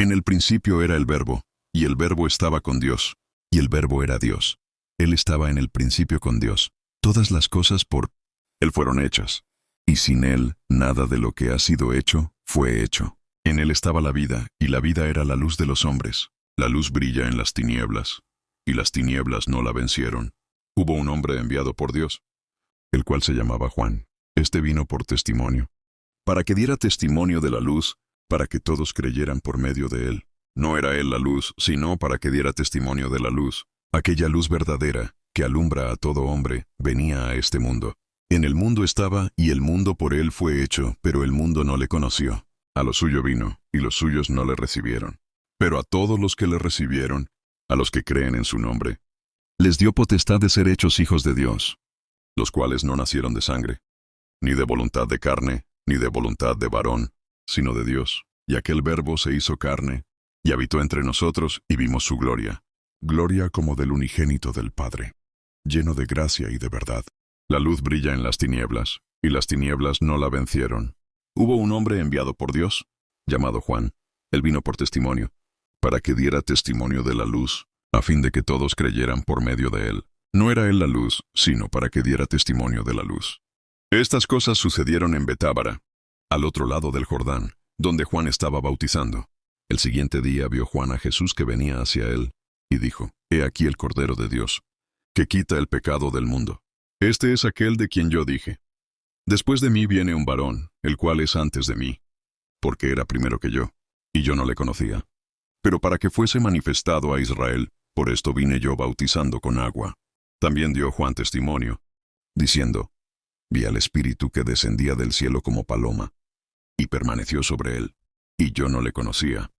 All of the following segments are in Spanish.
En el principio era el Verbo, y el Verbo estaba con Dios, y el Verbo era Dios. Él estaba en el principio con Dios. Todas las cosas por Él fueron hechas, y sin Él nada de lo que ha sido hecho fue hecho. En Él estaba la vida, y la vida era la luz de los hombres. La luz brilla en las tinieblas, y las tinieblas no la vencieron. Hubo un hombre enviado por Dios, el cual se llamaba Juan. Este vino por testimonio, para que diera testimonio de la luz, para que todos creyeran por medio de él. No era él la luz, sino para que diera testimonio de la luz. Aquella luz verdadera, que alumbra a todo hombre, venía a este mundo. En el mundo estaba, y el mundo por él fue hecho, pero el mundo no le conoció. A lo suyo vino, y los suyos no le recibieron. Pero a todos los que le recibieron, a los que creen en su nombre, les dio potestad de ser hechos hijos de Dios, los cuales no nacieron de sangre, ni de voluntad de carne, ni de voluntad de varón, sino de Dios. Y aquel Verbo se hizo carne, y habitó entre nosotros, y vimos su gloria. Gloria como del unigénito del Padre, lleno de gracia y de verdad. La luz brilla en las tinieblas, y las tinieblas no la vencieron. Hubo un hombre enviado por Dios, llamado Juan. Él vino por testimonio, para que diera testimonio de la luz, a fin de que todos creyeran por medio de él. No era él la luz, sino para que diera testimonio de la luz. Estas cosas sucedieron en Betábara, al otro lado del Jordán, donde Juan estaba bautizando. El siguiente día vio Juan a Jesús que venía hacia él, y dijo: He aquí el Cordero de Dios, que quita el pecado del mundo. Este es aquel de quien yo dije: Después de mí viene un varón, el cual es antes de mí, porque era primero que yo, y yo no le conocía. Pero para que fuese manifestado a Israel, por esto vine yo bautizando con agua. También dio Juan testimonio, diciendo: Vi al Espíritu que descendía del cielo como paloma, y permaneció sobre él, y yo no le conocía.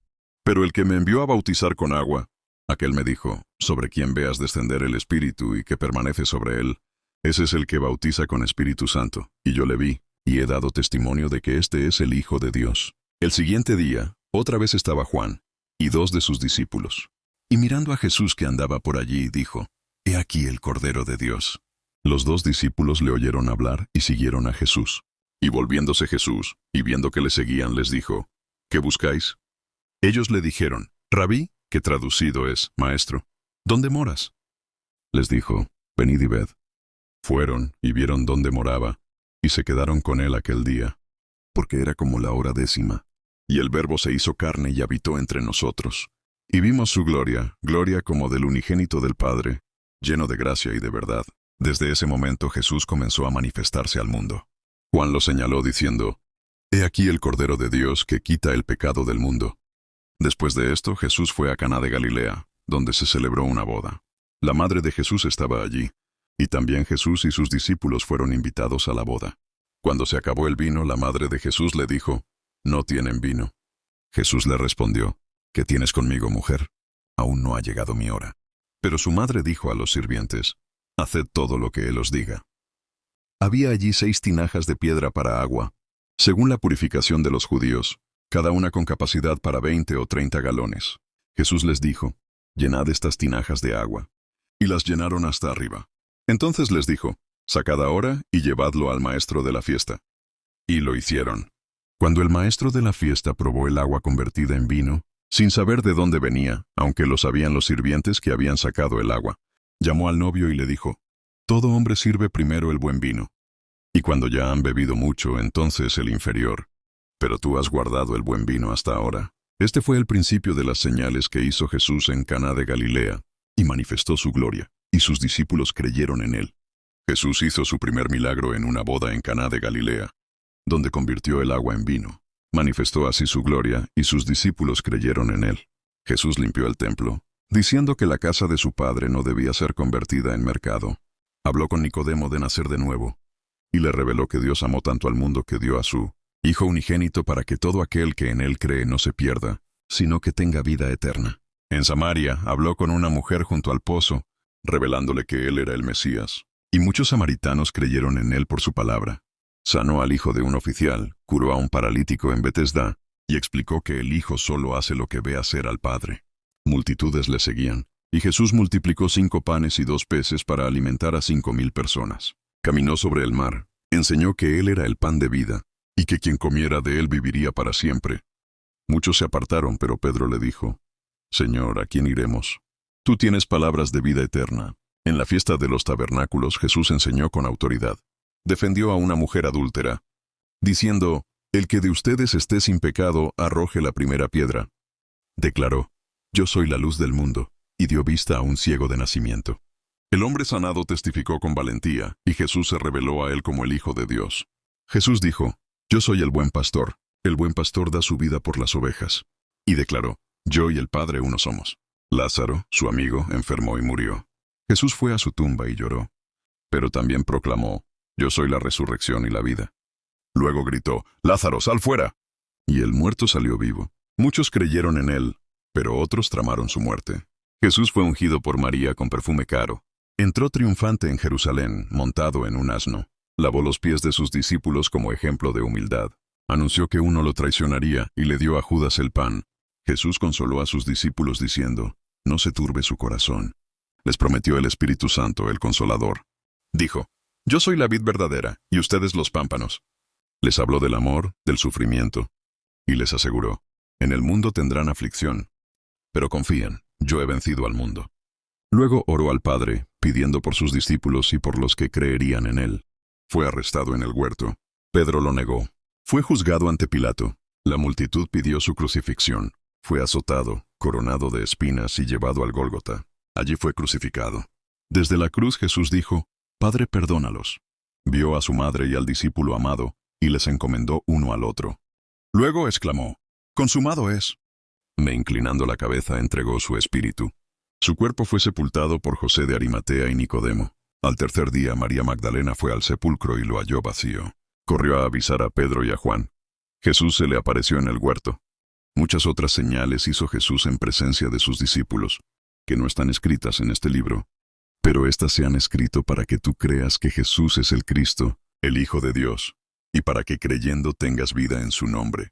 Pero el que me envió a bautizar con agua, aquel me dijo: Sobre quien veas descender el Espíritu y que permanece sobre él, ese es el que bautiza con Espíritu Santo. Y yo le vi, y he dado testimonio de que este es el Hijo de Dios. El siguiente día, otra vez estaba Juan, y dos de sus discípulos. Y mirando a Jesús que andaba por allí, dijo: He aquí el Cordero de Dios. Los dos discípulos le oyeron hablar y siguieron a Jesús. Y volviéndose Jesús, y viendo que le seguían, les dijo: ¿Qué buscáis? Ellos le dijeron: Rabí, que traducido es Maestro, ¿dónde moras? Les dijo: Venid y ved. Fueron y vieron dónde moraba, y se quedaron con él aquel día, porque era como la hora 10:00. Y el Verbo se hizo carne y habitó entre nosotros. Y vimos su gloria, gloria como del unigénito del Padre, lleno de gracia y de verdad. Desde ese momento Jesús comenzó a manifestarse al mundo. Juan lo señaló diciendo: He aquí el Cordero de Dios que quita el pecado del mundo. Después de esto, Jesús fue a Caná de Galilea, donde se celebró una boda. La madre de Jesús estaba allí, y también Jesús y sus discípulos fueron invitados a la boda. Cuando se acabó el vino, la madre de Jesús le dijo: No tienen vino. Jesús le respondió: ¿Qué tienes conmigo, mujer? Aún no ha llegado mi hora. Pero su madre dijo a los sirvientes: Haced todo lo que él os diga. Había allí 6 tinajas de piedra para agua, según la purificación de los judíos, cada una con capacidad para 20 o 30 galones. Jesús les dijo: Llenad estas tinajas de agua. Y las llenaron hasta arriba. Entonces les dijo: Sacad ahora y llevadlo al maestro de la fiesta. Y lo hicieron. Cuando el maestro de la fiesta probó el agua convertida en vino, sin saber de dónde venía, aunque lo sabían los sirvientes que habían sacado el agua, llamó al novio y le dijo: Todo hombre sirve primero el buen vino, y cuando ya han bebido mucho, entonces el inferior. Pero tú has guardado el buen vino hasta ahora. Este fue el principio de las señales que hizo Jesús en Caná de Galilea, y manifestó su gloria, y sus discípulos creyeron en él. Jesús hizo su primer milagro en una boda en Caná de Galilea, donde convirtió el agua en vino. Manifestó así su gloria, y sus discípulos creyeron en él. Jesús limpió el templo, diciendo que la casa de su padre no debía ser convertida en mercado. Habló con Nicodemo de nacer de nuevo, y le reveló que Dios amó tanto al mundo que dio a su Hijo unigénito para que todo aquel que en él cree no se pierda, sino que tenga vida eterna. En Samaria habló con una mujer junto al pozo, revelándole que él era el Mesías, y muchos samaritanos creyeron en él por su palabra. Sanó al hijo de un oficial, curó a un paralítico en Betesda, y explicó que el Hijo solo hace lo que ve hacer al Padre. Multitudes le seguían, y Jesús multiplicó 5 panes y 2 peces para alimentar a 5,000 personas. Caminó sobre el mar, enseñó que él era el pan de vida, y que quien comiera de él viviría para siempre. Muchos se apartaron, pero Pedro le dijo, Señor, ¿a quién iremos? Tú tienes palabras de vida eterna. En la fiesta de los tabernáculos Jesús enseñó con autoridad. Defendió a una mujer adúltera, diciendo, el que de ustedes esté sin pecado, arroje la primera piedra. Declaró, yo soy la luz del mundo, y dio vista a un ciego de nacimiento. El hombre sanado testificó con valentía, y Jesús se reveló a él como el Hijo de Dios. Jesús dijo, yo soy el buen pastor da su vida por las ovejas. Y declaró, yo y el Padre uno somos. Lázaro, su amigo, enfermó y murió. Jesús fue a su tumba y lloró, pero también proclamó, yo soy la resurrección y la vida. Luego gritó, Lázaro, sal fuera. Y el muerto salió vivo. Muchos creyeron en él, pero otros tramaron su muerte. Jesús fue ungido por María con perfume caro. Entró triunfante en Jerusalén, montado en un asno. Lavó los pies de sus discípulos como ejemplo de humildad. Anunció que uno lo traicionaría y le dio a Judas el pan. Jesús consoló a sus discípulos diciendo, no se turbe su corazón. Les prometió el Espíritu Santo, el Consolador. Dijo, yo soy la vid verdadera, y ustedes los pámpanos. Les habló del amor, del sufrimiento, y les aseguró, en el mundo tendrán aflicción, pero confíen, yo he vencido al mundo. Luego oró al Padre, pidiendo por sus discípulos y por los que creerían en él. Fue arrestado en el huerto. Pedro lo negó. Fue juzgado ante Pilato. La multitud pidió su crucifixión. Fue azotado, coronado de espinas y llevado al Gólgota. Allí fue crucificado. Desde la cruz Jesús dijo, Padre, perdónalos. Vio a su madre y al discípulo amado, y les encomendó uno al otro. Luego exclamó, consumado es. Me inclinando la cabeza entregó su espíritu. Su cuerpo fue sepultado por José de Arimatea y Nicodemo. Al tercer día María Magdalena fue al sepulcro y lo halló vacío. Corrió a avisar a Pedro y a Juan. Jesús se le apareció en el huerto. Muchas otras señales hizo Jesús en presencia de sus discípulos, que no están escritas en este libro, pero éstas se han escrito para que tú creas que Jesús es el Cristo, el Hijo de Dios, y para que creyendo tengas vida en su nombre.